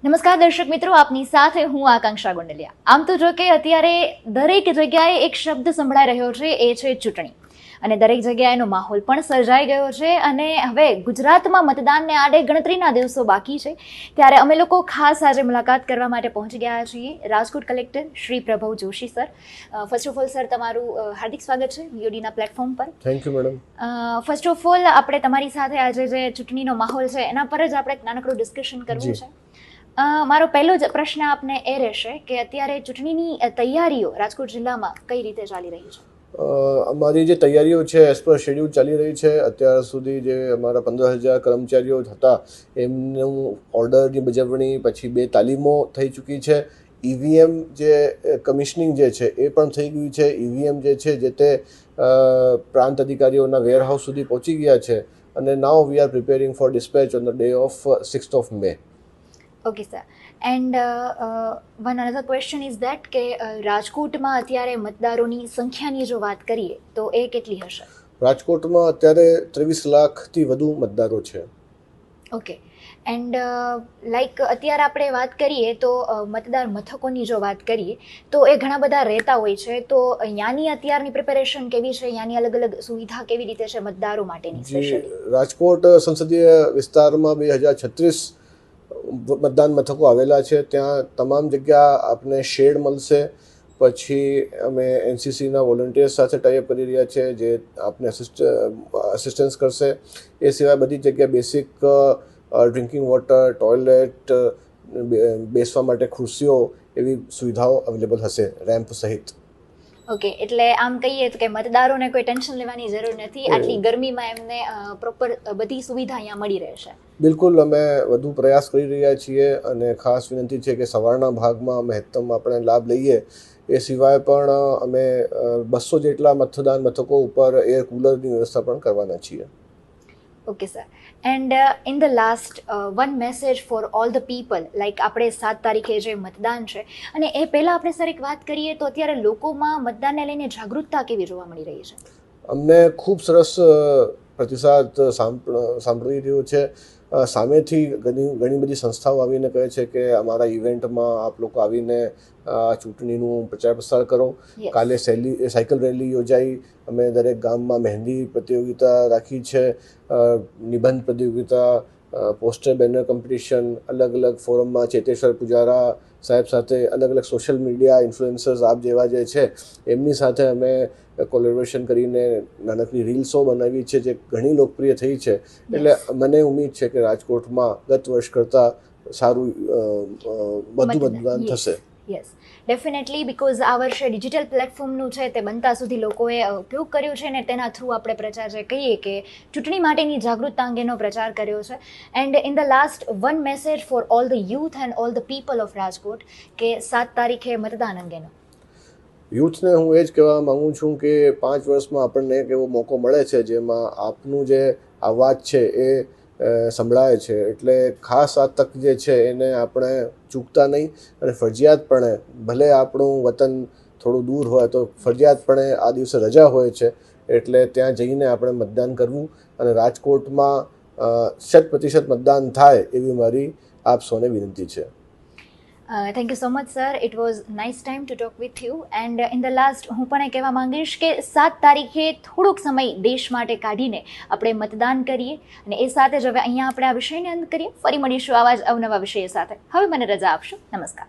નમસ્કાર દર્શક મિત્રો, આપની સાથે હું આકાંક્ષા ગોંડલિયા. આમ તો જો કે અત્યારે દરેક જગ્યાએ એક શબ્દ સંભળાઈ રહ્યો છે, એ છે ચૂંટણી. અને દરેક જગ્યાએનો માહોલ પણ સર્જાઈ ગયો છે. અને હવે ગુજરાતમાં મતદાનને આડે ગણતરીના દિવસો બાકી છે, ત્યારે અમે લોકો ખાસ આજે મુલાકાત કરવા માટે પહોંચી ગયા છીએ Rajkot collector Shri Prabhav Joshi sir. First of all sir, તમારું હાર્દિક સ્વાગત છે VOD ના પ્લેટફોર્મ પર. Thank you madam. First of all આપણે તમારી સાથે આજે જે ચૂંટણીનો માહોલ છે એના પર જ આપણે એક નાનકડું ડિસ્કશન કરવું છે. મારો પહેલો જ પ્રશ્ન આપને એ રહેશે કે અત્યારે ચૂંટણીની તૈયારીઓ રાજકોટ જિલ્લામાં કઈ રીતે ચાલી રહી છે? અમારી જે તૈયારીઓ છે એઝ પર શેડ્યુલ ચાલી રહી છે. અત્યાર સુધી જે અમારા 15,000 કર્મચારીઓ હતા એમનું ઓર્ડરની બજાવણી, પછી 2 તાલીમો થઈ ચૂકી છે. EVM જે કમિશનિંગ જે છે એ પણ થઈ ગયું છે. EVM જે છે જે તે પ્રાંત અધિકારીઓના વેરહાઉસ સુધી પહોંચી ગયા છે. અને now we are preparing for dispatch on the day of 6th May. Okay sir, and one another question is that કે રાજકોટમાં અત્યારે મતદારોની સંખ્યાની જો વાત કરીએ તો એ કેટલી હશે? રાજકોટમાં અત્યારે 23 લાખથી વધુ મતદારો છે. ઓકે, એન્ડ લાઈક અત્યારે આપણે વાત કરીએ તો મતદાર મથકોની જો વાત કરીએ તો એ ઘણા બધા રહેતા હોય છે, તો અહીંયાની અત્યારની પ્રિપેરેશન કેવી છે? અહીંયાની અલગ અલગ સુવિધા કેવી રીતે છે મતદારો માટેની સ્પેશિયલી? રાજકોટ સંસદીય વિસ્તારમાં 2036 મતદાન મથકો આવેલા છે. ત્યાં તમામ જગ્યા આપને શેડ મળશે. પછી અમે NCCના વોલન્ટિયર્સ સાથે ટાઈઅપ કરી રહ્યા છે જે આપને અસિસ્ટન્સ કરશે. એ સિવાય બધી જગ્યાએ બેસિક ડ્રિંકિંગ વોટર, ટોયલેટ, બેસવા માટે ખુરશીઓ એવી સુવિધાઓ અવેલેબલ હશે, રેમ્પ સહિત. ઓકે, એટલે આમ કહીએ તો કે મતદારોને કોઈ ટેન્શન લેવાની જરૂર નથી. આટલી ગરમીમાં એમને પ્રોપર બધી સુવિધા અહીંયા મળી રહેશે. બિલકુલ, અમે વધુ પ્રયાસ કરી રહ્યા છીએ અને ખાસ વિનંતી છે કે સવારના ભાગમાં મહત્તમ આપણે લાભ લઈએ. એ સિવાય પણ અમે 200 જેટલા મતદાન મથકો ઉપર એર કુલરની વ્યવસ્થા પણ કરવાના છીએ. Okay sir, and in the last one message for all the people, like આપણે 7 તારીખે જે મતદાન છે, અને એ પહેલાં આપણે સર એક વાત કરીએ તો અત્યારે લોકોમાં મતદાનને લઈને જાગૃતતા કેવી જોવા મળી રહી છે? અમને ખૂબ સરસ પ્રતિસાદ સાંભળી રહ્યો છે. સામેથી ઘણી બધી સંસ્થાઓ આવીને કહે છે કે અમારા ઇવેન્ટમાં આપ લોકો આવીને ચૂંટણીનું પ્રચાર પ્રસાર કરો. કાલે સાયકલ રેલી યોજાઈ. અમે દરેક ગામમાં મહેંદી પ્રતિયોગિતા રાખી છે, નિબંધ પ્રતિયોગિતા, પોસ્ટર બેનર કોમ્પિટિશન, અલગ અલગ ફોરમમાં ચેતેશ્વર પુજારા સાહેબ સાથે અલગ અલગ સોશિયલ મીડિયા ઇન્ફ્લુએન્સર્સ આપ જેવા જે છે એમની સાથે અમે કોલેબોરેશન કરીને નાનકડી રીલ્સો બનાવી છે જે ઘણી લોકપ્રિય થઈ છે. એટલે મને ઉમ્મીદ છે કે રાજકોટમાં ગત વર્ષ કરતાં સારું વધુ મતદાન થશે. યસ, ડેફિનેટલી, બિકોઝ આ વર્ષે ડિજિટલ પ્લેટફોર્મનું છે તે બનતા સુધી લોકોએ ઉપયોગ કર્યો છે ને તેના થ્રુ આપણે પ્રચાર જે કહીએ કે ચૂંટણી માટેની જાગૃતતા અંગેનો પ્રચાર કર્યો છે. And in the last one message for all the youth and all the people of Rajkot કે 7 તારીખે મતદાન અંગેનો. યુથને હું એ જ કહેવા માગું છું કે 5 વર્ષમાં આપણને એક એવો મોકો મળે છે જેમાં આપનું જે અવાજ છે એ સંભળાય છે. એટલે ખાસ આ તક જે છે એને આપણે ચૂકતા નહીં અને ફરજિયાતપણે, ભલે આપણું વતન થોડું દૂર હોય તો ફરજિયાતપણે આ દિવસે રજા હોય છે, એટલે ત્યાં જઈને આપણે મતદાન કરવું અને રાજકોટમાં 100% મતદાન થાય એવી મારી આપ સૌને વિનંતી છે. Thank you so much sir, it was nice time to talk with you. And in the last હું પણ એ કહેવા માંગીશ કે 7 તારીખે થોડોક સમય દેશ માટે કાઢીને આપણે મતદાન કરીએ. અને એ સાથે જ હવે અહીંયા આપણે આ વિષયને અંત કરીએ. ફરી મળીશું આવા જ અવનવા વિષય સાથે. હવે મને રજા આપશો. નમસ્કાર.